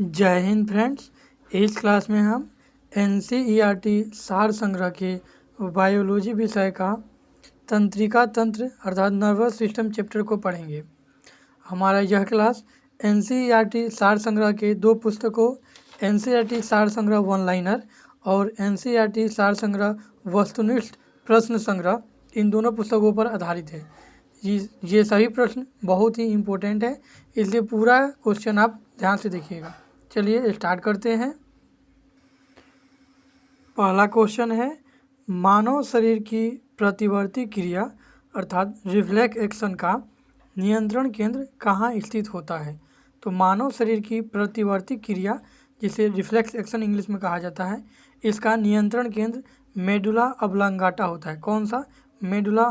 जय हिंद फ्रेंड्स। इस क्लास में हम NCERT सार संग्रह के बायोलॉजी विषय का तंत्रिका तंत्र अर्थात नर्वस सिस्टम चैप्टर को पढ़ेंगे। हमारा यह क्लास NCERT सार संग्रह के दो पुस्तकों NCERT सार संग्रह वन लाइनर और NCERT सार संग्रह वस्तुनिष्ठ प्रश्न संग्रह इन दोनों पुस्तकों पर आधारित है। ये सभी प्रश्न बहुत ही इम्पोर्टेंट है, इसलिए पूरा क्वेश्चन आप ध्यान से देखिएगा। चलिए स्टार्ट करते हैं। पहला क्वेश्चन है, मानव शरीर की प्रतिवर्ती क्रिया अर्थात रिफ्लेक्स एक्शन का नियंत्रण केंद्र कहाँ स्थित होता है। तो मानव शरीर की प्रतिवर्ती क्रिया, जिसे रिफ्लेक्स एक्शन इंग्लिश में कहा जाता है, इसका नियंत्रण केंद्र मेडुला ऑब्लांगाटा होता है। कौन सा? Medulla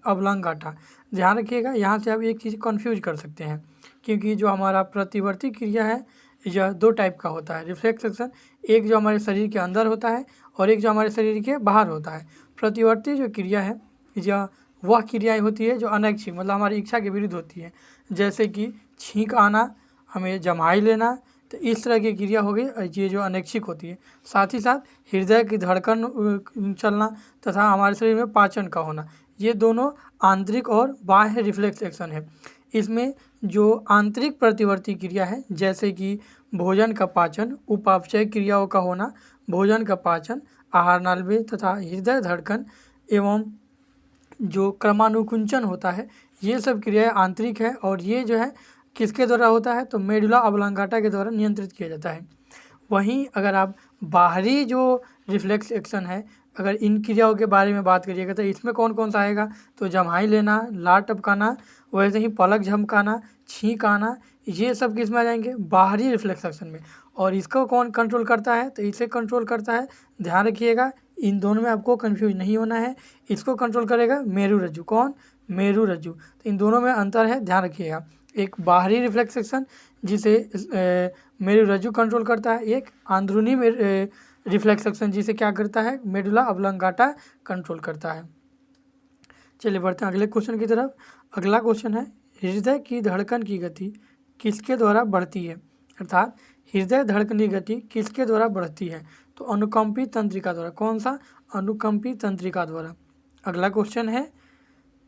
oblongata. ध्यान रखिएगा, यहाँ से आप एक चीज़ कंफ्यूज कर सकते हैं, क्योंकि जो हमारा प्रतिवर्ती क्रिया है यह दो टाइप का होता है। रिफ्लेक्स एक्शन एक जो हमारे शरीर के अंदर होता है और एक जो हमारे शरीर के बाहर होता है। प्रतिवर्ती जो क्रिया है यह वह क्रियाएं होती है जो अनैच्छिक मतलब हमारी इच्छा के विरुद्ध होती है, जैसे कि छींक आना, हमें जमाई लेना, तो इस तरह की क्रिया हो गई, ये जो अनैच्छिक होती है। साथ ही साथ हृदय की धड़कन चलना तथा हमारे शरीर में पाचन का होना, ये दोनों आंतरिक और बाह्य रिफ्लेक्स एक्शन है। इसमें जो आंतरिक प्रतिवर्ती क्रिया है, जैसे कि भोजन का पाचन, उपापचय क्रियाओं का होना, भोजन का पाचन, आहार नालिका तथा हृदय धड़कन एवं जो क्रमानुकुंचन होता है, ये सब क्रियाएं आंतरिक है और ये जो है किसके द्वारा होता है, तो मेडुला ऑब्लांगाटा के द्वारा नियंत्रित किया जाता है। वहीं अगर आप बाहरी जो रिफ्लेक्स एक्शन है, अगर इन क्रियाओं के बारे में बात करिएगा तो इसमें कौन कौन सा आएगा, तो जम्हाई लेना, लार टपकाना, वैसे ही पलक झपकाना, छींक आना, ये सब किस में आ जाएंगे, बाहरी रिफ्लेक्स एक्शन में। और इसको कौन कंट्रोल करता है, तो इसे कंट्रोल करता है, ध्यान रखिएगा इन दोनों में आपको कंफ्यूज नहीं होना है। इसको कंट्रोल करेगा मेरु रज्जु। कौन? मेरु रज्जु। तो इन दोनों में अंतर है, ध्यान रखिएगा। एक बाहरी रिफ्लेक्स एक्शन जिसे मेरु रज्जु कंट्रोल करता है, एक अंदरूनी रिफ्लेक्स एक्शन जिसे क्या करता है, मेडुला ऑब्लांगाटा कंट्रोल करता है। चलिए बढ़ते हैं अगले क्वेश्चन की तरफ। अगला क्वेश्चन है, हृदय की धड़कन की गति किसके द्वारा बढ़ती है, अर्थात हृदय धड़कन की गति किसके द्वारा बढ़ती है, तो अनुकंपी तंत्रिका द्वारा। कौन सा? अनुकंपी तंत्रिका द्वारा। अगला क्वेश्चन है,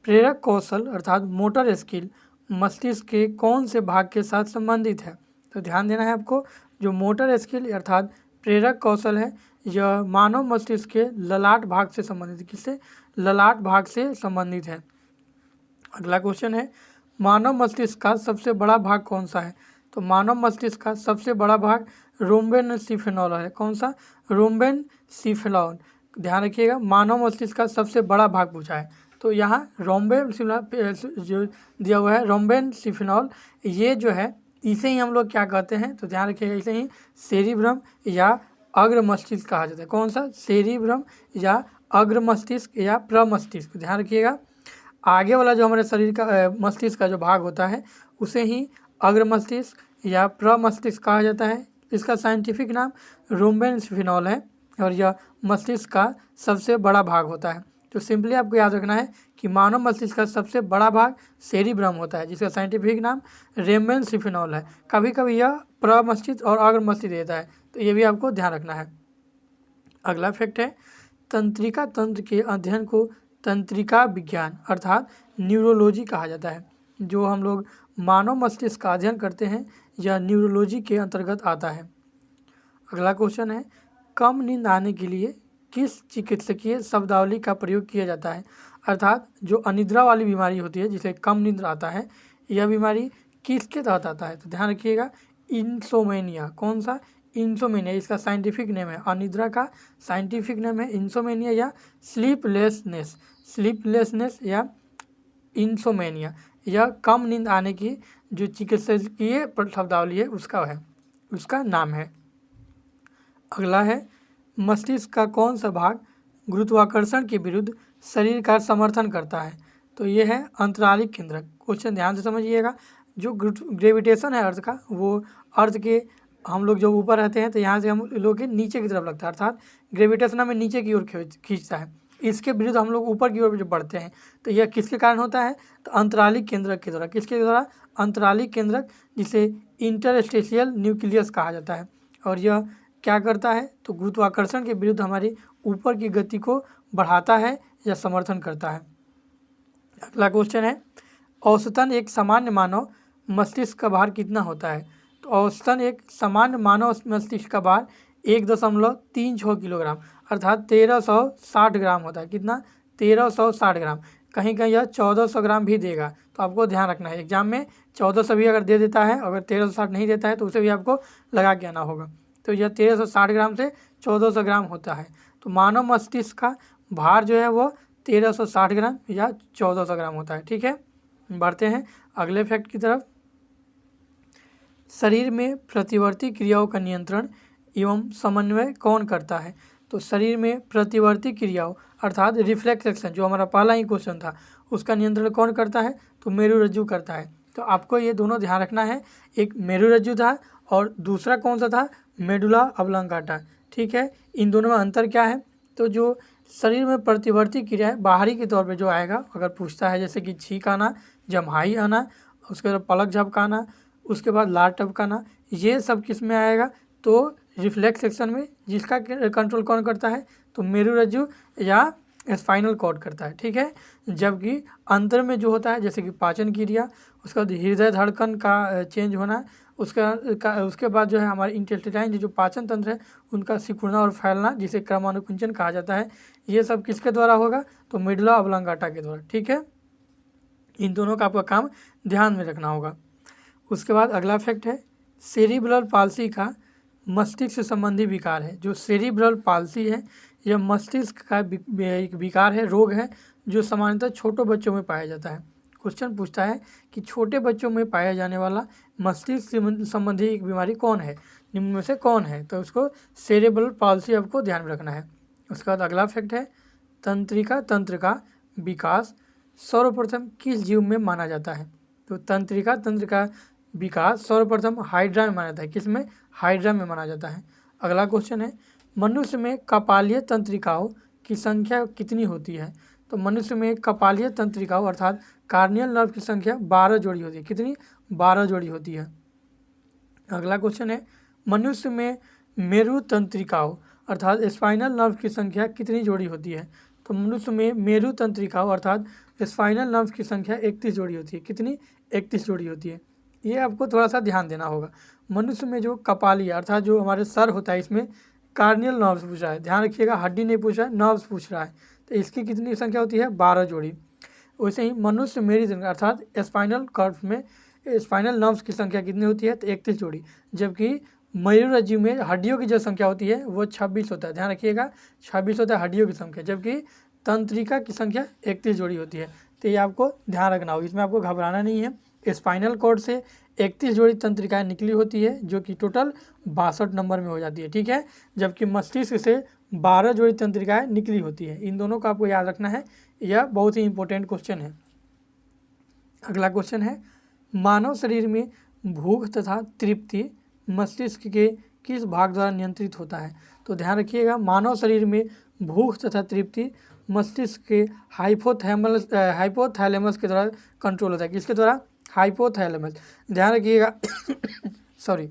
प्रेरक कौशल अर्थात मोटर स्किल मस्तिष्क के कौन से भाग के साथ संबंधित है। तो ध्यान देना है आपको, जो मोटर स्किल अर्थात प्रेरक कौशल है यह मानव मस्तिष्क के ललाट भाग से संबंधित है। किससे? ललाट भाग से संबंधित है। अगला क्वेश्चन है, मानव मस्तिष्क का सबसे बड़ा भाग कौन सा है, तो मानव मस्तिष्क का सबसे बड़ा भाग रोम्बेनसिफेनॉल है। कौन सा? रोम्बेनसिफेनॉल। ध्यान रखिएगा, मानव मस्तिष्क का सबसे बड़ा भाग पूछा है, तो यहाँ जो दिया हुआ है रोम्बेनसिफेनॉल, ये जो है इसे ही हम लोग क्या कहते हैं, तो ध्यान रखिएगा इसे ही सेरिब्रम या अग्र मस्तिष्क कहा जाता है। कौन सा? सेरिब्रम या अग्र मस्तिष्क या प्रमस्तिष्क। ध्यान रखिएगा, आगे वाला जो हमारे शरीर का मस्तिष्क का जो भाग होता है उसे ही अग्र मस्तिष्क या प्रमस्तिष्क कहा जाता है। इसका साइंटिफिक नाम रोम्बेनसिफेनॉल है और यह मस्तिष्क का सबसे बड़ा भाग होता है। तो सिंपली आपको याद रखना है कि मानव मस्तिष्क का सबसे बड़ा भाग सेरिब्रम होता है, जिसका साइंटिफिक नाम रोम्बेनसिफेनॉल है। कभी कभी यह प्रमस्तिष्क और अग्र मस्तिष्क देता है, तो ये भी आपको ध्यान रखना है। अगला फैक्ट है, तंत्रिका तंत्र के अध्ययन को तंत्रिका विज्ञान अर्थात न्यूरोलॉजी कहा जाता है। जो हम लोग मानव मस्तिष्क का अध्ययन करते हैं यह न्यूरोलॉजी के अंतर्गत आता है। अगला क्वेश्चन है, कम नींद आने के लिए किस चिकित्सकीय शब्दावली का प्रयोग किया जाता है, अर्थात जो अनिद्रा वाली बीमारी होती है जिसे कम नींद आता है, यह बीमारी किसके तहत आता है, तो ध्यान रखिएगा इंसोमेनिया। कौन सा? इंसोमेनिया। इसका साइंटिफिक नेम है, अनिद्रा का साइंटिफिक नेम है इंसोमेनिया या स्लीपलेसनेस। स्लीपलेसनेस या इंसोमेनिया, यह कम नींद आने की जो चिकित्सकीय शब्दावली है उसका नाम है। अगला है, मस्तिष्क का कौन सा भाग गुरुत्वाकर्षण के विरुद्ध शरीर का समर्थन करता है, तो ये है अंतरालिक केंद्रक। क्वेश्चन ध्यान से समझिएगा, जो ग्रेविटेशन है अर्थ का, वो अर्थ के हम लोग जो ऊपर रहते हैं तो यहाँ से हम लोग के नीचे की तरफ लगता है, अर्थात ग्रेविटेशन हमें नीचे की ओर खींचता है। इसके विरुद्ध हम लोग ऊपर की ओर जब बढ़ते हैं तो यह किसके कारण होता है, तो अंतरालिक केंद्रक के द्वारा। किसके द्वारा? अंतरालिक केंद्रक, जिसे इंटरस्टेशियल न्यूक्लियस कहा जाता है। और यह क्या करता है, तो गुरुत्वाकर्षण के विरुद्ध हमारी ऊपर की गति को बढ़ाता है या समर्थन करता है। अगला क्वेश्चन है, औसतन एक सामान्य मानव मस्तिष्क का भार कितना होता है? तो औसतन एक सामान्य मानव मस्तिष्क का भार 1.36 किलोग्राम अर्थात 1360 ग्राम होता है। कितना? 1360 ग्राम। कहीं कहीं यह 1400 ग्राम भी देगा, तो आपको ध्यान रखना है। एग्जाम में 1400 भी अगर दे देता है, अगर 1360 नहीं देता है तो उसे भी आपको लगा के आना होगा। तो यह 1360 ग्राम से 1400 ग्राम होता है। तो मानव मस्तिष्क का भार जो है वो 1360 ग्राम या 1400 ग्राम होता है। ठीक है, बढ़ते हैं अगले फैक्ट की तरफ। शरीर में प्रतिवर्ती क्रियाओं का नियंत्रण एवं समन्वय कौन करता है? तो शरीर में प्रतिवर्ती क्रियाओं अर्थात रिफ्लेक्स एक्शन, जो हमारा पहला ही क्वेश्चन था, उसका नियंत्रण कौन करता है? तो मेरुरज्जु करता है। तो आपको ये दोनों ध्यान रखना है, एक मेरुरज्जु था और दूसरा कौन सा था? Medulla oblongata. ठीक है, इन दोनों में अंतर क्या है? तो जो शरीर में प्रतिवर्ती क्रिया है बाहरी के तौर पे जो आएगा, अगर पूछता है जैसे कि छींक आना, जम्हाई आना, उसके बाद पलक झपकाना, उसके बाद लार टपकाना, ये सब किस में आएगा? तो रिफ्लेक्स सेक्शन में, जिसका कंट्रोल कौन करता है? तो मेरुरज्जु या स्पाइनल कॉर्ड करता है। ठीक है, जबकि अंतर में जो होता है जैसे कि पाचन क्रिया, उसके बाद हृदय धड़कन का चेंज होना, उसके बाद जो है हमारे इंटेस्टाइन जो पाचन तंत्र है उनका सिकुड़ना और फैलना, जिसे क्रमानुकुंचन कहा जाता है, ये सब किसके द्वारा होगा? तो मेडुला ऑब्लांगाटा के द्वारा। ठीक है, इन दोनों का आपका काम ध्यान में रखना होगा। उसके बाद अगला फैक्ट है, सेरिब्रल पाल्सी का मस्तिष्क से संबंधी विकार है। जो सेरिब्रल पाल्सी है यह मस्तिष्क का एक विकार है, रोग है, जो सामान्यतः छोटे बच्चों में पाया जाता है। क्वेश्चन पूछता है कि छोटे बच्चों में पाया जाने वाला मस्तिष्क संबंधी एक बीमारी कौन है, निम्न में से कौन है? तो उसको सेरिब्रल पाल्सी आपको ध्यान में रखना है। उसके बाद अगला फैक्ट है, तंत्रिका तंत्र का विकास सर्वप्रथम किस जीव में माना जाता है? तो तंत्रिका तंत्र का विकास सर्वप्रथम हाइड्रा में माना जाता है। किसमें? हाइड्रा में माना जाता है। अगला क्वेश्चन है, मनुष्य में कपालीय तंत्रिकाओं की संख्या कितनी होती है? तो मनुष्य में कपालीय तंत्रिकाओं अर्थात कार्नियल नर्व की संख्या 12 जोड़ी होती है। कितनी? 12 जोड़ी होती है। अगला क्वेश्चन है, मनुष्य में मेरु तंत्रिकाओं अर्थात स्पाइनल नर्व की संख्या कितनी जोड़ी होती है? तो मनुष्य में मेरु तंत्रिकाओं अर्थात स्पाइनल नर्व की संख्या 31 जोड़ी होती है। कितनी? 31 जोड़ी होती है। ये आपको थोड़ा सा ध्यान देना होगा। मनुष्य में जो कपाली अर्थात जो हमारे सर होता है, इसमें कार्नियल नर्व्स पूछ रहा है, ध्यान रखिएगा, हड्डी नहीं पूछ रहा है, नर्व्स पूछ रहा है। तो इसकी कितनी संख्या होती है? 12 जोड़ी। वैसे ही मनुष्य मेरी अर्थात स्पाइनल कॉर्ड में स्पाइनल नर्व्स की संख्या कितनी होती है? तो 31 जोड़ी। जबकि मयूरज्जु में हड्डियों की जो संख्या होती है वो 26 होता है। ध्यान रखिएगा, 26 होता है हड्डियों की संख्या, जबकि तंत्रिका की संख्या 31 जोड़ी होती है। तो ये आपको ध्यान रखना होगा, इसमें आपको घबराना नहीं है। स्पाइनल कॉर्ड से 31 जोड़ी तंत्रिकाएं निकली होती है, जो कि टोटल 62 नंबर में हो जाती है। ठीक है, जबकि मस्तिष्क से 12 जोड़ी तंत्रिकाएं निकली होती है। इन दोनों को आपको याद रखना है, यह बहुत ही इंपॉर्टेंट क्वेश्चन है। अगला क्वेश्चन है, मानव शरीर में भूख तथा तृप्ति मस्तिष्क के किस भाग द्वारा नियंत्रित होता है? तो ध्यान रखिएगा, मानव शरीर में भूख तथा तृप्ति मस्तिष्क के हाइपोथैलेमस के द्वारा कंट्रोल होता है। किसके द्वारा? हाइपोथैलेमस। ध्यान रखिएगा सॉरी,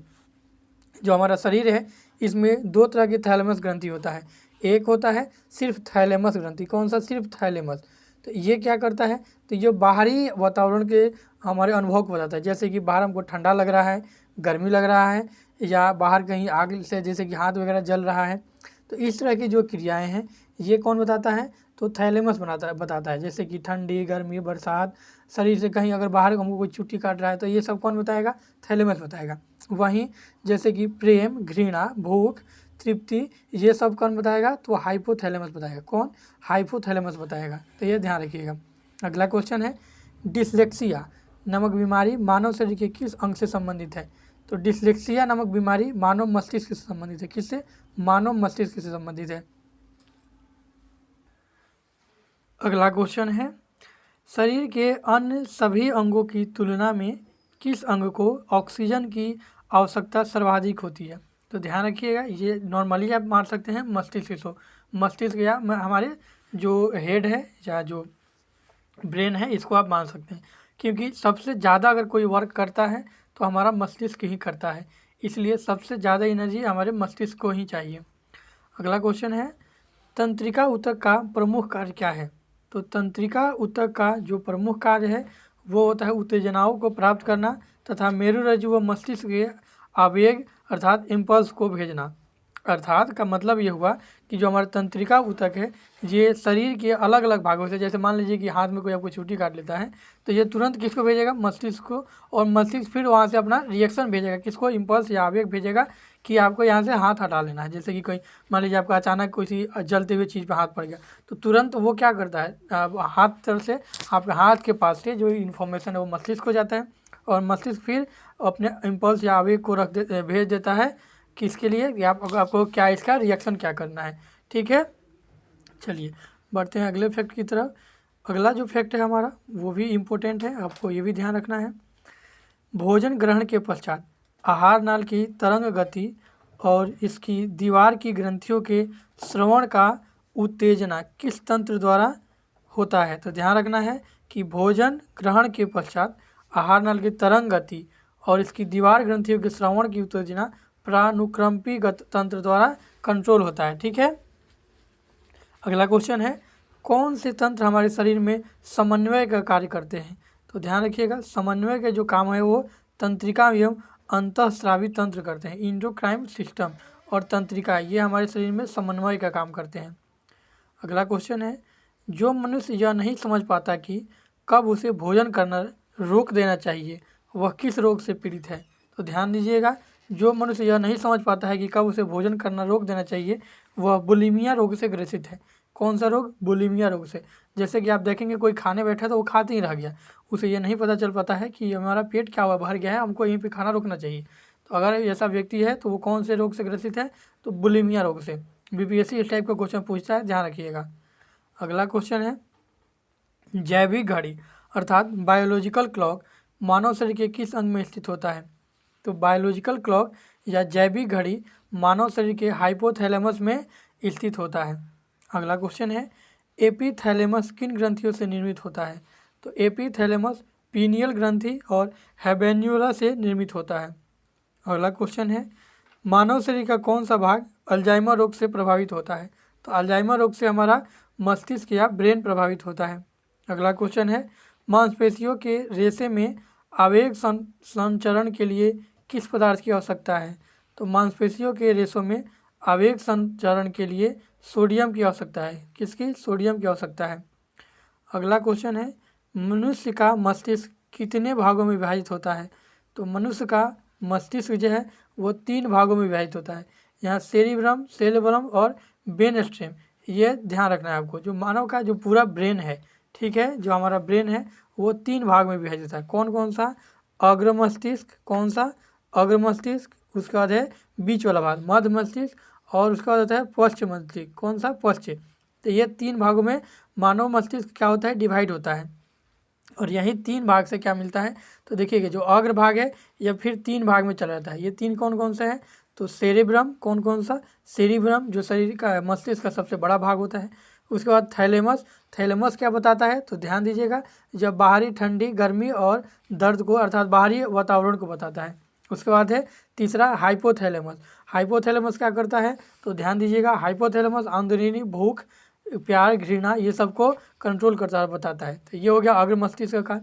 जो हमारा शरीर है इसमें 2 तरह की थैलेमस ग्रंथि होता है। एक होता है सिर्फ थैलेमस ग्रंथि। कौन सा? सिर्फ थैलेमस। तो ये क्या करता है? तो ये बाहरी वातावरण के हमारे अनुभव को बताता है, जैसे कि बाहर हमको ठंडा लग रहा है, गर्मी लग रहा है, या बाहर कहीं आग से जैसे कि हाथ वगैरह जल रहा है। तो इस तरह की जो क्रियाएं हैं ये कौन बताता है? तो थैलेमस बताता है। जैसे कि ठंडी, गर्मी, बरसात, शरीर से कहीं अगर बाहर हमको कोई चुट्टी काट रहा है तो ये सब कौन बताएगा? थैलेमस बताएगा। वहीं जैसे कि प्रेम, घृणा, भूख, तृप्ति, ये सब कौन बताएगा? तो हाइपोथैलेमस बताएगा। कौन? हाइपोथैलेमस बताएगा। तो ये ध्यान रखिएगा। अगला क्वेश्चन है, डिसलेक्सिया नामक बीमारी मानव शरीर के किस अंग से संबंधित है? तो डिसलेक्सिया नामक बीमारी मानव मस्तिष्क से संबंधित है। किससे? मानव मस्तिष्क से संबंधित है। अगला क्वेश्चन है, शरीर के अन्य सभी अंगों की तुलना में किस अंग को ऑक्सीजन की आवश्यकता सर्वाधिक होती है? तो ध्यान रखिएगा, ये नॉर्मली आप मान सकते हैं मस्तिष्क या हमारे जो हेड है या जो ब्रेन है इसको आप मान सकते हैं, क्योंकि सबसे ज़्यादा अगर कोई वर्क करता है तो हमारा मस्तिष्क ही करता है, इसलिए सबसे ज़्यादा एनर्जी हमारे मस्तिष्क को ही चाहिए। अगला क्वेश्चन है, तंत्रिका ऊतक का प्रमुख कार्य क्या है? तो तंत्रिका ऊतक का जो प्रमुख कार्य है वो होता है उत्तेजनाओं को प्राप्त करना तथा मेरुरज्जु व मस्तिष्क के आवेग अर्थात इम्पल्स को भेजना। अर्थात का मतलब ये हुआ कि जो हमारा तंत्रिका ऊतक है ये शरीर के अलग अलग भागों से, जैसे मान लीजिए कि हाथ में कोई आपको चोटी काट लेता है तो ये तुरंत किसको भेजेगा? मस्तिष्क को, और मस्तिष्क फिर वहाँ से अपना रिएक्शन भेजेगा, किसको? इम्पल्स या आवेग भेजेगा कि आपको यहाँ से हाथ हटा लेना है। जैसे कि कोई मान लीजिए आपका अचानक किसी जलते हुए चीज़ पर हाथ पड़ गया तो तुरंत वो क्या करता है, हाथ तरफ से आपके हाथ के पास से जो इन्फॉर्मेशन है वो मस्तिष्क को जाता है और मस्तिष्क फिर अपने इम्पल्स या आवेग को भेज देता है किसके लिए कि आपको क्या इसका रिएक्शन क्या करना है। ठीक है, चलिए बढ़ते हैं अगले फैक्ट की तरफ। अगला जो फैक्ट है हमारा वो भी इम्पोर्टेंट है, आपको ये भी ध्यान रखना है। भोजन ग्रहण के पश्चात आहार नाल की तरंग गति और इसकी दीवार की ग्रंथियों के श्रवण का उत्तेजना किस तंत्र द्वारा होता है? तो ध्यान रखना है कि भोजन ग्रहण के पश्चात आहार नाल की तरंग गति और इसकी दीवार ग्रंथियों के श्रवण की उत्तेजना प्रानुक्रंपी तंत्र द्वारा कंट्रोल होता है। ठीक है, अगला क्वेश्चन है, कौन से तंत्र हमारे शरीर में समन्वय का कार्य करते हैं? तो ध्यान रखिएगा, समन्वय के जो काम है वो तंत्रिका एवं अंतःस्रावी तंत्र करते हैं। इंडोक्राइन सिस्टम और तंत्रिका ये हमारे शरीर में समन्वय का काम करते हैं। अगला क्वेश्चन है, जो मनुष्य यह नहीं समझ पाता कि कब उसे भोजन करना रोक देना चाहिए वह किस रोग से पीड़ित है? तो ध्यान दीजिएगा, जो मनुष्य यह नहीं समझ पाता है कि कब उसे भोजन करना रोक देना चाहिए वह बुलिमिया रोग से ग्रसित है। कौन सा रोग? बुलिमिया रोग से। जैसे कि आप देखेंगे कोई खाने बैठा तो वो खाते ही रह गया, उसे ये नहीं पता चल पाता है कि हमारा पेट क्या हुआ, भर गया है, हमको यहीं पे खाना रोकना चाहिए। तो अगर ऐसा व्यक्ति है तो वो कौन से रोग से ग्रसित है? तो बुलिमिया रोग से। बीपीएससी इस टाइप का क्वेश्चन पूछता है, ध्यान रखिएगा। अगला क्वेश्चन है, जैविक घड़ी अर्थात बायोलॉजिकल क्लॉक मानव शरीर के किस अंग में स्थित होता है? तो बायोलॉजिकल क्लॉक या जैविक घड़ी मानव शरीर के हाइपोथैलेमस में स्थित होता है। अगला क्वेश्चन है, एपीथैलेमस किन ग्रंथियों से निर्मित होता है? तो एपीथैलेमस पीनियल ग्रंथि और हैबेन्यूला से निर्मित होता है। अगला क्वेश्चन है, मानव शरीर का कौन सा भाग अल्जाइमर रोग से प्रभावित होता है? तो अल्जाइमर रोग से हमारा मस्तिष्क या ब्रेन प्रभावित होता है। अगला क्वेश्चन है, मांसपेशियों के रेशे में आवेग संचरण के लिए किस पदार्थ की आवश्यकता है? तो मांसपेशियों के रेशों में आवेग संचरण के लिए सोडियम की आवश्यकता है। किसकी? सोडियम की आवश्यकता है। अगला क्वेश्चन है, मनुष्य का मस्तिष्क कितने भागों में विभाजित होता है? तो मनुष्य का मस्तिष्क जो है वो 3 भागों में विभाजित होता है। यहाँ सेरिब्रम, सेरेबरम और ब्रेन स्टेम, ये ध्यान रखना है आपको। जो मानव का जो पूरा ब्रेन है, ठीक है, जो हमारा ब्रेन है वो 3 भाग में विभाजित होता है। कौन कौन सा? अग्र मस्तिष्क, कौन सा? अग्र मस्तिष्क, उसके बाद है बीच वाला भाग मध्य मस्तिष्क और उसके बाद होता है पश्च मस्तिष्क। कौन सा? पश्च। तो ये 3 भागों में मानव मस्तिष्क क्या होता है? डिवाइड होता है। और यही 3 भाग से क्या मिलता है? तो देखिएगा, जो अग्र भाग है यह फिर 3 भाग में चला जाता है। ये 3 कौन कौन सा है? तो सेरेब्रम, कौन कौन सा? सेरिब्रम जो शरीर का मस्तिष्क का सबसे बड़ा भाग होता है। उसके बाद थैलेमस, थैलेमस क्या बताता है? तो ध्यान दीजिएगा, जब बाहरी ठंडी, गर्मी और दर्द को अर्थात बाहरी वातावरण को बताता है। उसके बाद है तीसरा हाइपोथैलेमस, हाइपोथैलेमस क्या करता है? तो ध्यान दीजिएगा, हाइपोथैलेमस अंदरूनी भूख, प्यार, घृणा ये सबको कंट्रोल करता है, बताता है। तो ये हो गया अग्र मस्तिष्क का।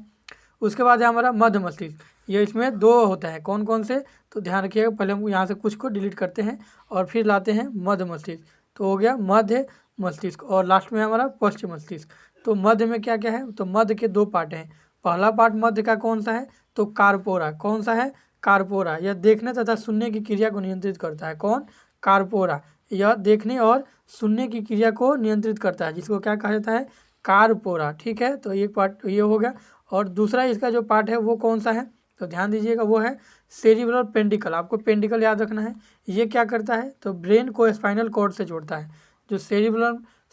उसके बाद है हमारा मध्य मस्तिष्क, ये इसमें 2 होता है। कौन कौन से? तो ध्यान रखिएगा, पहले हम यहाँ से कुछ को डिलीट करते हैं और फिर लाते हैं मध्य मस्तिष्क। तो हो गया मध्य मस्तिष्क और लास्ट में हमारा पश्चिम मस्तिष्क। तो मध्य में क्या क्या है? तो मध्य के 2 पार्ट हैं। पहला पार्ट मध्य का कौन सा है? तो कार्पोरा। कौन सा है? कार्पोरा। यह देखने तथा सुनने की क्रिया को नियंत्रित करता है। कौन? कार्पोरा। यह देखने और सुनने की क्रिया को नियंत्रित करता है, जिसको क्या कहा जाता है? कार्पोरा। ठीक है, तो एक पार्ट ये हो गया। और दूसरा इसका जो पार्ट है वो कौन सा है? तो ध्यान दीजिएगा, वो है सेरिब्रल पेंडिकल। आपको पेंडिकल याद रखना है। ये क्या करता है? तो ब्रेन को स्पाइनल कॉर्ड से जोड़ता है। जो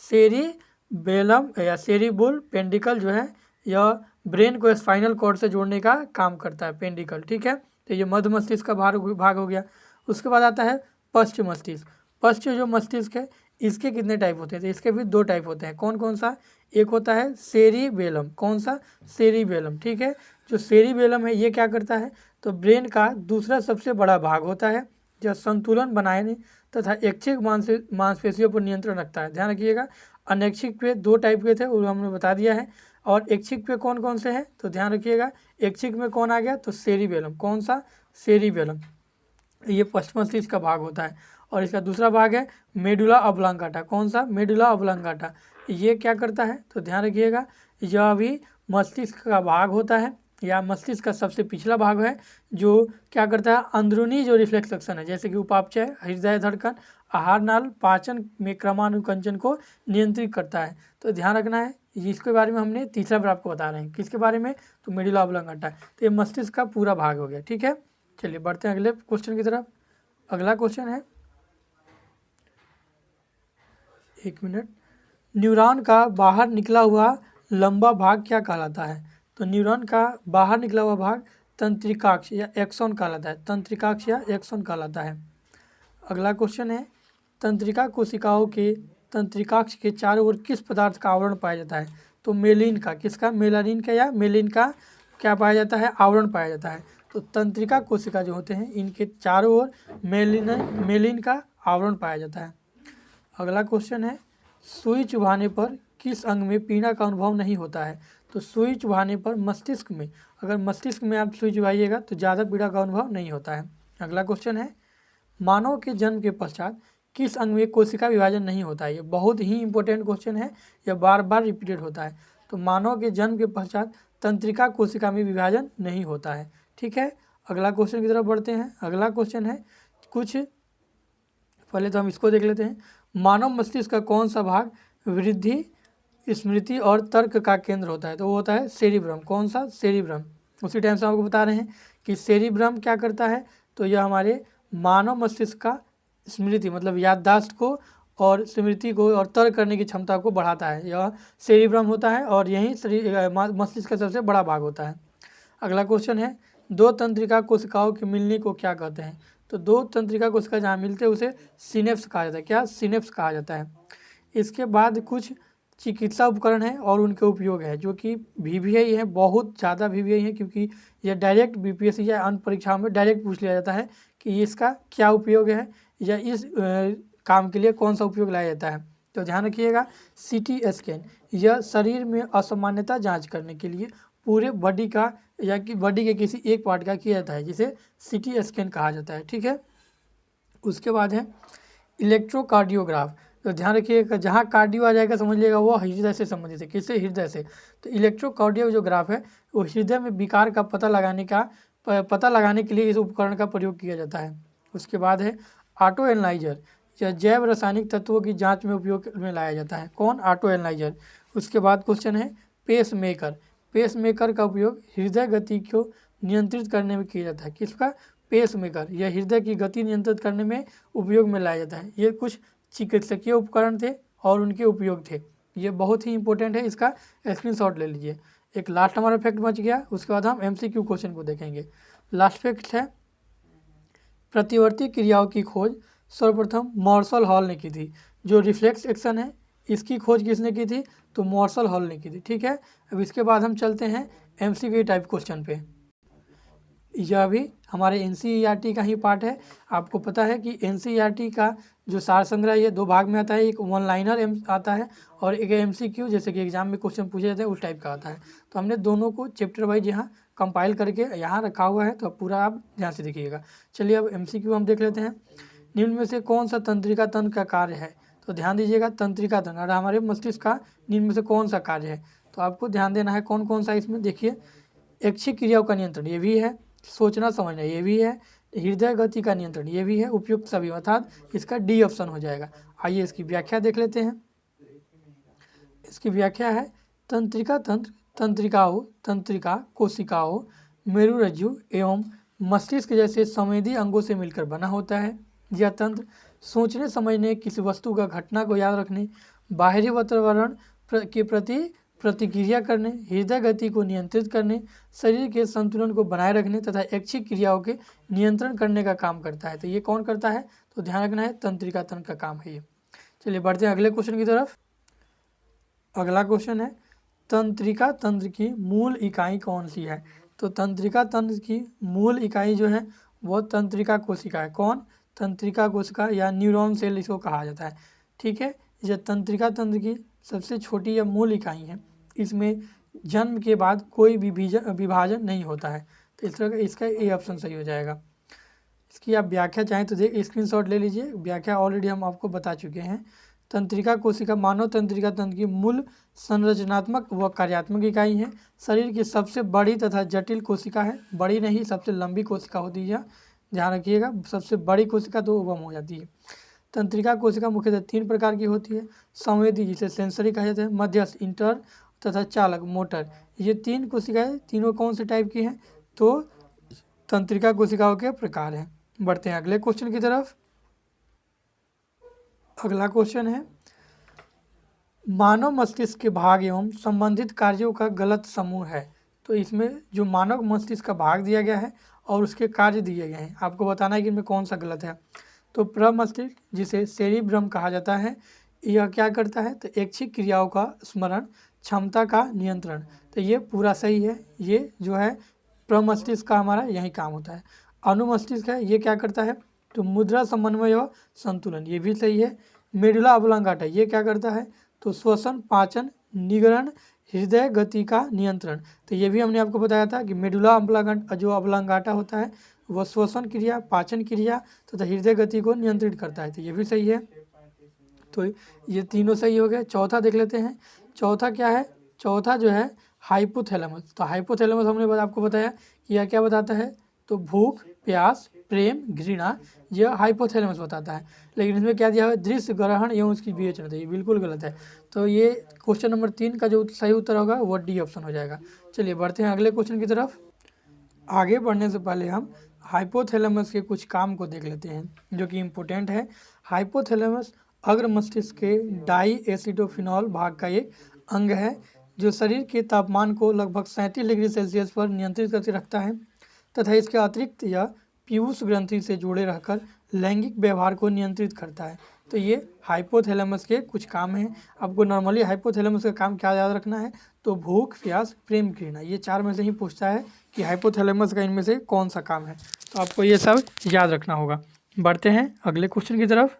सेरिबेलम या सेरिबुल पेंडिकल जो है यह ब्रेन को स्पाइनल कॉर्ड से जोड़ने का काम करता है, पेंडिकल। ठीक है, तो ये मध्य मस्तिष्क का भाग हो गया। उसके बाद आता है पश्च मस्तिष्क। पश्च जो मस्तिष्क है इसके कितने टाइप होते हैं? तो इसके भी 2 टाइप होते हैं। कौन कौन सा? एक होता है सेरिबेलम। कौन सा? सेरिबेलम, ठीक है। जो सेरिबेलम है ये क्या करता है? तो ब्रेन का दूसरा सबसे बड़ा भाग होता है, जो संतुलन बनाने तथा ऐच्छिक मांसपेशियों पर नियंत्रण रखता है। ध्यान रखिएगा, अनैच्छिक पे 2 टाइप के थे वो हमने बता दिया है, और ऐच्छिक पे कौन कौन से हैं? तो ध्यान रखिएगा, ऐच्छिक में कौन आ गया? तो सेरिबेलम। कौन सा? सेरिबेलम। ये पश्चिम मस्तिष्क का भाग होता है। और इसका दूसरा भाग है मेडुला ऑब्लांगाटा। कौन सा? Medulla oblongata. ये क्या करता है? तो ध्यान रखिएगा, यह भी मस्तिष्क का भाग होता है, या मस्तिष्क का सबसे पिछला भाग है, जो क्या करता है? अंदरूनी जो रिफ्लेक्स एक्शन है, जैसे कि उपापचय, हृदय धड़कन, आहार नाल, पाचन में क्रमानुकंचन को नियंत्रित करता है। तो ध्यान रखना है, इसके बारे में हमने तीसरा बार आपको बता रहे हैं। किसके बारे में? तो मेडुला ऑब्लांगाटा। तो ये मस्तिष्क का पूरा भाग हो गया, ठीक है। चलिए बढ़ते हैं अगले क्वेश्चन की तरफ। अगला क्वेश्चन है, 1 मिनट, न्यूरॉन का बाहर निकला हुआ लंबा भाग क्या कहलाता है? तो न्यूरॉन का बाहर निकला हुआ भाग तंत्रिकाक्ष या एक्सॉन कहलाता है। तंत्रिकाक्ष या एक्सॉन कहलाता है। अगला क्वेश्चन है, तंत्रिका कोशिकाओं के तंत्रिकाक्ष के चारों ओर किस पदार्थ का आवरण पाया जाता है? तो मेलिन का। किसका? मेलानिन का या मेलिन का क्या पाया जाता है? आवरण पाया जाता है। तो तंत्रिका कोशिका जो होते हैं इनके चारों ओर मेलिन का आवरण पाया जाता है। अगला क्वेश्चन है, सुई चुभाने पर किस अंग में पीड़ा का अनुभव नहीं होता है? तो सुई चुभाने पर मस्तिष्क में, अगर मस्तिष्क में आप सुई चुभाइएगा तो ज़्यादा पीड़ा का अनुभव नहीं होता है। अगला क्वेश्चन है, मानव के जन्म के पश्चात किस अंग में कोशिका विभाजन नहीं होता है? ये बहुत ही इंपॉर्टेंट क्वेश्चन है, यह बार बार रिपीटेड होता है। तो मानव के जन्म के पश्चात तंत्रिका कोशिका में विभाजन नहीं होता है, ठीक है। अगला क्वेश्चन की तरफ बढ़ते हैं। अगला क्वेश्चन है, कुछ पहले तो हम इसको देख लेते हैं। मानव मस्तिष्क का कौन सा भाग वृद्धि, स्मृति और तर्क का केंद्र होता है? तो वो होता है सेरिब्रम। कौन सा? सेरिब्रम। उसी टाइम से आपको बता रहे हैं कि सेरिब्रम क्या करता है? तो यह हमारे मानव मस्तिष्क का स्मृति मतलब याददाश्त को और स्मृति को और तर्क करने की क्षमता को बढ़ाता है। यह सेरिब्रम होता है और यही मस्तिष्क का सबसे बड़ा भाग होता है। अगला क्वेश्चन है, दो तंत्रिका कोशिकाओं के मिलने को क्या कहते हैं? तो दो तंत्रिका कोशिका जहाँ मिलते हैं उसे सिनेप्स कहा जाता है। क्या? सिनेप्स कहा जाता है। इसके बाद कुछ चिकित्सा उपकरण हैं और उनके उपयोग है, जो कि VVI है, बहुत ज़्यादा VVI है, क्योंकि यह डायरेक्ट BPSC या अन्य परीक्षाओं में डायरेक्ट पूछ लिया जाता है कि इसका क्या उपयोग है या इस काम के लिए कौन सा उपयोग लाया जाता है। तो ध्यान रखिएगा, CT स्कैन, यह शरीर में असामान्यता जांच करने के लिए पूरे बॉडी का या कि बॉडी के किसी एक पार्ट का किया जाता है, जिसे CT स्कैन कहा जाता है, ठीक है। उसके बाद है इलेक्ट्रोकार्डियोग्राफ। तो ध्यान रखिएगा, जहाँ कार्डियो आ जाएगा समझ लीजिएगा वो हृदय से संबंधित है। किससे? हृदय से। तो इलेक्ट्रोकार्डियोग्राफ है वो हृदय में विकार का पता लगाने के लिए इस उपकरण का प्रयोग किया जाता है। उसके बाद है ऑटो एनालाइजर, या जैव रासायनिक तत्वों की जांच में उपयोग में लाया जाता है। कौन? Auto analyser. उसके बाद क्वेश्चन है पेस मेकर। पेस मेकर का उपयोग हृदय गति को नियंत्रित करने में किया जाता है। किसका? Pacemaker. यह हृदय की गति नियंत्रित करने में उपयोग में लाया जाता है। ये कुछ चिकित्सकीय उपकरण थे और उनके उपयोग थे। ये बहुत ही इंपॉर्टेंट है, इसका स्क्रीनशॉट ले लीजिए। एक लास्ट हमारा फैक्ट बच गया, उसके बाद हम MCQ क्वेश्चन को देखेंगे। लास्ट फैक्ट है, प्रतिवर्ती क्रियाओं की खोज सर्वप्रथम मार्शल हॉल ने की थी। जो रिफ्लेक्स एक्शन है इसकी खोज किसने की थी? तो मार्शल हॉल ने की थी, ठीक है। अब इसके बाद हम चलते हैं MCQ टाइप क्वेश्चन पे। यह भी हमारे NCERT का ही पार्ट है। आपको पता है कि NCERT का जो सार संग्रह ये 2 भाग में आता है, एक वन लाइनर आता है और एक MCQ, जैसे कि एग्जाम में क्वेश्चन पूछे जाते हैं उस टाइप का आता है। तो हमने दोनों को चैप्टर वाइज यहाँ कंपाइल करके यहाँ रखा हुआ है, तो पूरा आप ध्यान से देखिएगा। चलिए अब MCQ हम देख लेते हैं। निम्न में से कौन सा तंत्रिका तंत्र का कार्य है? तो ध्यान दीजिएगा, तंत्रिका तंत्र और हमारे मस्तिष्क का निम्न में से कौन सा कार्य है? तो आपको ध्यान देना है कौन कौन सा इसमें। देखिए, ऐच्छिक क्रियाओं का नियंत्रण ये भी है, सोचना समझना ये भी है, हृदय गति का नियंत्रण ये भी है, उपयुक्त सभी, अर्थात इसका D ऑप्शन हो जाएगा। आइए इसकी व्याख्या देख लेते हैं। इसकी व्याख्या है, तंत्रिका तंत्र तंत्रिकाओं, तंत्रिका कोशिकाओं, मेरुरज्जु एवं मस्तिष्क जैसे संवेदी अंगों से मिलकर बना होता है। यह तंत्र सोचने समझने, किसी वस्तु का घटना को याद रखने, बाहरी वातावरण के प्रति प्रतिक्रिया करने, हृदय गति को नियंत्रित करने, शरीर के संतुलन को बनाए रखने तथा ऐच्छिक क्रियाओं के नियंत्रण करने का काम करता है। तो ये कौन करता है? तो ध्यान रखना है, तंत्रिका तंत्र का काम है ये। चलिए बढ़ते हैं अगले क्वेश्चन की तरफ। अगला क्वेश्चन है तंत्रिका तंत्र की मूल इकाई कौन सी है? तो तंत्रिका तंत्र की मूल इकाई जो है वो तंत्रिका कोशिका है। कौन? तंत्रिका कोशिका या न्यूरॉन सेल इसको कहा जाता है। ठीक है, यह तंत्रिका तंत्र की सबसे छोटी या मूल इकाई है। इसमें जन्म के बाद कोई भी विभाजन नहीं होता है। तो इस तरह का इसका ए ऑप्शन सही हो जाएगा। इसकी आप व्याख्या चाहें तो स्क्रीनशॉट ले लीजिए, व्याख्या ऑलरेडी हम आपको बता चुके हैं। तंत्रिका कोशिका मानव तंत्रिका तंत्र की मूल संरचनात्मक व कार्यात्मक इकाई है। शरीर की सबसे बड़ी तथा जटिल कोशिका है। बड़ी नहीं, सबसे लंबी कोशिका होती है, ध्यान रखिएगा। सबसे बड़ी कोशिका तो उगम हो जाती है। तंत्रिका कोशिका मुख्यतः 3 प्रकार की होती है। संवेदी जिसे सेंसरी कहा जाता है, मध्यस्थ इंटर तथा चालक मोटर। ये 3 कोशिकाएं, तीनों कौन से टाइप की हैं? तो तंत्रिका कोशिकाओं के प्रकार हैं। बढ़ते हैं अगले क्वेश्चन की तरफ। अगला क्वेश्चन है मानव मस्तिष्क के भाग एवं संबंधित कार्यों का गलत समूह है। तो इसमें जो मानव मस्तिष्क का भाग दिया गया है और उसके कार्य दिए गए हैं, आपको बताना है कि इनमें कौन सा गलत है। तो प्रमस्तिष्क जिसे सेरिब्रम कहा जाता है, यह क्या करता है? तो ऐच्छिक क्रियाओं का स्मरण, क्षमता का नियंत्रण। तो ये पूरा सही है। ये जो है प्रमस्तिष्क का हमारा यही काम होता है। अनुमस्तिष्क है, ये क्या करता है? तो मुद्रा समन्वय और संतुलन, ये भी सही है। मेडुला ऑब्लांगाटा ये क्या करता है? तो श्वसन, पाचन, निगरण, हृदय गति का नियंत्रण। तो ये भी हमने आपको बताया था कि मेडुला ऑब्लांगाटा होता है वह श्वसन क्रिया, पाचन क्रिया तथा हृदय गति को नियंत्रित करता है। तो ये भी सही है। तो ये तीनों सही हो गए। चौथा देख लेते हैं। चौथा क्या है? चौथा जो है हाइपोथैलेमस। तो हाइपोथैलेमस हमने आपको बताया कि यह क्या बताता है? तो भूख, प्यास, प्रेम, घृणा, यह हाइपोथैलेमस बताता है। लेकिन इसमें क्या दिया हुआ है? दृश्य ग्रहण एवं उसकी विवेचना। तो ये बिल्कुल गलत है। तो ये क्वेश्चन नंबर 3 का जो सही उत्तर होगा वो डी ऑप्शन हो जाएगा। चलिए बढ़ते हैं अगले क्वेश्चन की तरफ। आगे बढ़ने से पहले हम हाइपोथैलेमस के कुछ काम को देख लेते हैं जो कि इम्पोर्टेंट है। हाइपोथैलेमस अग्र मस्तिष्क के डाईएसिडोफिनॉल भाग का एक अंग है जो शरीर के तापमान को लगभग 37 डिग्री सेल्सियस पर नियंत्रित करके रखता है तथा इसके अतिरिक्त यह पीयूष ग्रंथि से जुड़े रहकर लैंगिक व्यवहार को नियंत्रित करता है। तो ये हाइपोथैलेमस के कुछ काम हैं। आपको नॉर्मली हाइपोथैलेमस का काम क्या याद रखना है? तो भूख, प्यास, प्रेम, घृणा, ये 4 में से ही पूछता है कि हाइपोथैलेमस का इनमें से कौन सा काम है। तो आपको ये सब याद रखना होगा। बढ़ते हैं अगले क्वेश्चन की तरफ।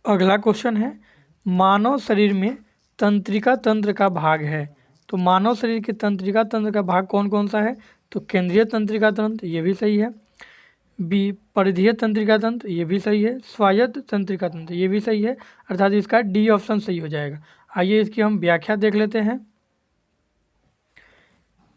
अगला क्वेश्चन है मानव शरीर में तंत्रिका तंत्र का भाग है। तो मानव शरीर के तंत्रिका तंत्र का भाग कौन कौन सा है? तो केंद्रीय तंत्रिका तंत्र, ये भी सही है। बी परिधीय तंत्रिका तंत्र, ये भी सही है। स्वायत्त तंत्रिका तंत्र, ये भी सही है। अर्थात इसका डी ऑप्शन सही हो जाएगा। आइए इसकी हम व्याख्या देख लेते हैं।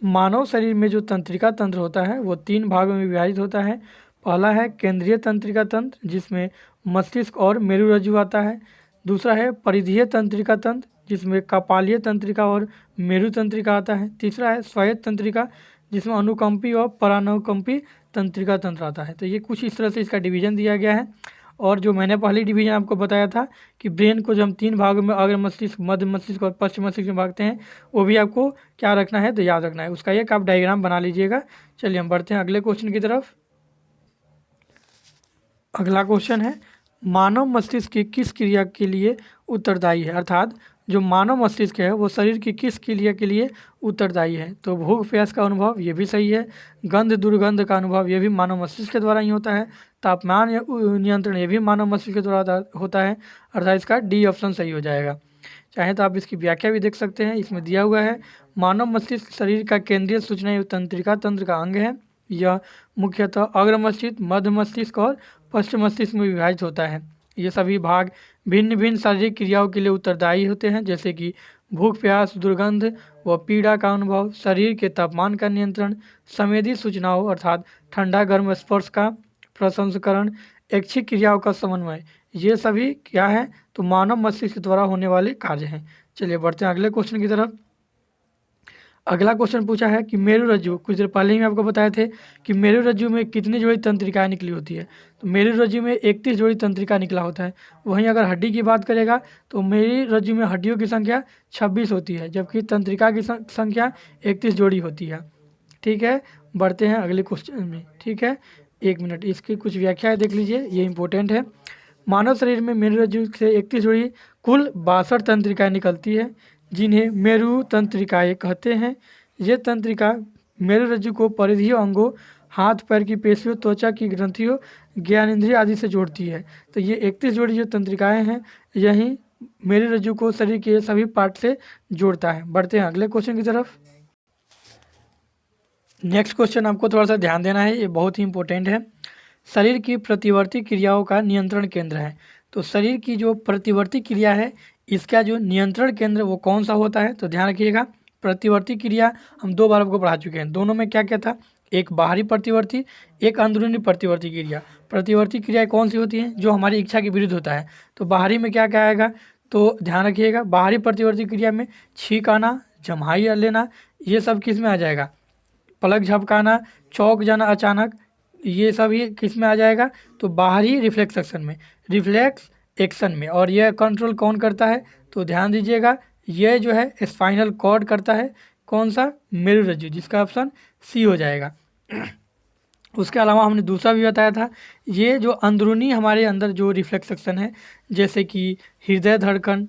मानव शरीर में जो तंत्रिका तंत्र होता है वो 3 भागों में विभाजित होता है। पहला है केंद्रीय तंत्रिका तंत्र जिसमें मस्तिष्क और मेरुरज्जु आता है। दूसरा है परिधीय तंत्रिका तंत्र जिसमें कपालीय तंत्रिका और मेरु तंत्रिका आता है। तीसरा है स्वायत्त तंत्रिका जिसमें अनुकंपी और परानुकंपी तंत्रिका तंत्र आता है। तो ये कुछ इस तरह से इसका डिवीजन दिया गया है। और जो मैंने पहली डिवीजन आपको बताया था कि ब्रेन को जब हम 3 भागों में अग्र मस्तिष्क, मध्य मस्तिष्क और पश्चिम मस्तिष्क में भागते हैं, वो भी आपको क्या रखना है? तो याद रखना है। उसका एक आप डायग्राम बना लीजिएगा। चलिए हम बढ़ते हैं अगले क्वेश्चन की तरफ। अगला क्वेश्चन है मानव मस्तिष्क की किस क्रिया के लिए उत्तरदायी है? अर्थात जो मानव मस्तिष्क है वो शरीर की किस क्रिया के लिए उत्तरदायी है? तो भूख प्यास का अनुभव, ये भी सही है। गंध दुर्गंध का अनुभव, ये भी मानव मस्तिष्क के द्वारा ही होता है। तापमान नियंत्रण, ये भी मानव मस्तिष्क के द्वारा होता है। अर्थात इसका डी ऑप्शन सही हो जाएगा। चाहे तो आप इसकी व्याख्या भी देख सकते हैं। इसमें दिया हुआ है मानव मस्तिष्क शरीर का केंद्रीय सूचना एवं तंत्रिका तंत्र का अंग है। यह मुख्यतः अग्र मस्तिष्क, मध्य मस्तिष्क और पश्चिम मस्तिष्क में विभाजित होता है। ये सभी भाग भिन्न भिन्न शारीरिक क्रियाओं के लिए उत्तरदायी होते हैं जैसे कि भूख प्यास, दुर्गंध व पीड़ा का अनुभव, शरीर के तापमान का नियंत्रण, संवेदी सूचनाओं अर्थात ठंडा गर्म स्पर्श का प्रसंस्करण, ऐच्छिक क्रियाओं का समन्वय, ये सभी क्या है? तो मानव मस्तिष्क द्वारा होने वाले कार्य हैं। चलिए बढ़ते हैं अगले क्वेश्चन की तरफ। अगला क्वेश्चन पूछा है कि मेरुरज्जु, कुछ देर पहले ही आपको बताए थे कि मेरुरज्जु में कितनी जोड़ी तंत्रिकाएं निकली होती है। तो मेरुरज्जु में 31 जोड़ी तंत्रिका निकला होता है। वहीं अगर हड्डी की बात करेगा तो मेरुरज्जु में हड्डियों की संख्या 26 होती है जबकि तंत्रिका की संख्या 31 जोड़ी होती है। ठीक है, बढ़ते हैं अगले क्वेश्चन में। ठीक है, 1 मिनट, इसकी कुछ व्याख्याएँ देख लीजिए, ये इंपॉर्टेंट है। मानव शरीर में मेरुरज्जु से 31 जोड़ी कुल 62 तंत्रिकाएँ निकलती है, जिन्हें मेरु तंत्रिकाएँ कहते हैं। ये तंत्रिका मेरुरज्जु को परिधीय अंगों, हाथ पैर की पेशियों, त्वचा की ग्रंथियों, ज्ञानेंद्रिय आदि से जोड़ती है। तो ये 31 जोड़ी जो तंत्रिकाएँ हैं, यही मेरुरज्जु को शरीर के सभी पार्ट से जोड़ता है। बढ़ते हैं अगले क्वेश्चन की तरफ। नेक्स्ट क्वेश्चन आपको थोड़ा सा ध्यान देना है, ये बहुत ही इंपॉर्टेंट है। शरीर की प्रतिवर्ती क्रियाओं का नियंत्रण केंद्र है। तो शरीर की जो प्रतिवर्ती क्रिया है, इसका जो नियंत्रण केंद्र वो कौन सा होता है? तो ध्यान रखिएगा, प्रतिवर्ती क्रिया हम 2 बार आपको पढ़ा चुके हैं। दोनों में क्या क्या था? एक बाहरी प्रतिवर्ती, एक अंदरूनी प्रतिवर्ती क्रिया। प्रतिवर्ती क्रिया कौन सी होती है? जो हमारी इच्छा के विरुद्ध होता है। तो बाहरी में क्या क्या आएगा? तो ध्यान रखिएगा, बाहरी प्रतिवर्ती क्रिया में छींक आना, जम्हाई लेना, ये सब किस में आ जाएगा? पलक झपकाना, चौंक जाना अचानक, ये सब ये किस में आ जाएगा? तो बाहरी रिफ्लेक्स एक्शन में, रिफ्लेक्स एक्शन में। और यह कंट्रोल कौन करता है? तो ध्यान दीजिएगा, यह जो है स्पाइनल कॉर्ड करता है। कौन सा? मेरुरज्जु, जिसका ऑप्शन सी हो जाएगा। उसके अलावा हमने दूसरा भी बताया था, ये जो अंदरूनी हमारे अंदर जो रिफ्लेक्स एक्शन है, जैसे कि हृदय धड़कन,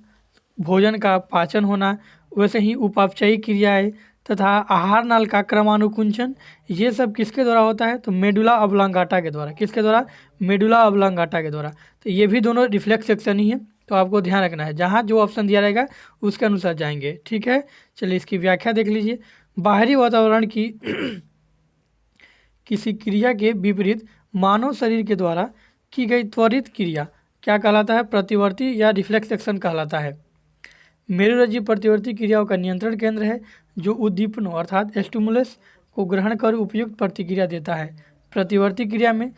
भोजन का पाचन होना, वैसे ही उपापचयी क्रियाएँ तथा आहार नाल का क्रमानुकुंचन, ये सब किसके द्वारा होता है? तो मेडुला ऑब्लांगाटा के द्वारा। किसके द्वारा? मेडुला ऑब्लांगाटा के द्वारा। तो ये भी दोनों रिफ्लेक्स सेक्शन ही है, तो आपको ध्यान रखना है, जहाँ जो ऑप्शन दिया रहेगा उसके अनुसार जाएंगे। ठीक है, चलिए इसकी व्याख्या देख लीजिए। बाहरी वातावरण की किसी क्रिया के विपरीत मानव शरीर के द्वारा की गई त्वरित क्रिया क्या कहलाता है? प्रतिवर्ती या रिफ्लेक्स एक्शन कहलाता है। मेरुरज्जु प्रतिवर्ती क्रियाओं का नियंत्रण केंद्र है, जो उद्दीपनों अर्थात स्टिमुलस को ग्रहण कर उपयुक्त प्रतिक्रिया देता है। प्रतिवर्ती क्रिया में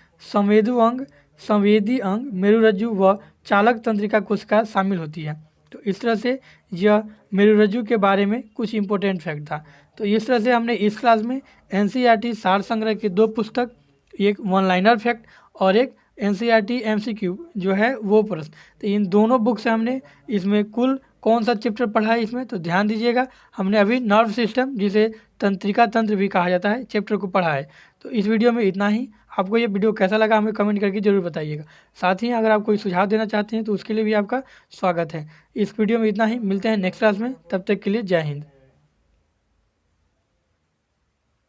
संवेदी अंग, मेरुरज्जु व चालक तंत्रिका कोशिका शामिल होती है। तो इस तरह से यह मेरुरज्जु के बारे में कुछ इंपॉर्टेंट फैक्ट था। तो इस तरह से हमने इस क्लास में NCERT सार संग्रह की 2 पुस्तक, एक वन लाइनर फैक्ट और एक NCERT MCQ जो है वो प्रश्न, तो इन दोनों बुक से हमने इसमें कुल कौन सा चैप्टर पढ़ा है इसमें? तो ध्यान दीजिएगा, हमने अभी नर्व सिस्टम, जिसे तंत्रिका तंत्र भी कहा जाता है, चैप्टर को पढ़ा है। तो इस वीडियो में इतना ही। आपको ये वीडियो कैसा लगा हमें कमेंट करके जरूर बताइएगा। साथ ही अगर आप कोई सुझाव देना चाहते हैं तो उसके लिए भी आपका स्वागत है। इस वीडियो में इतना ही, मिलते हैं नेक्स्ट क्लास में, तब तक के लिए जय हिंद।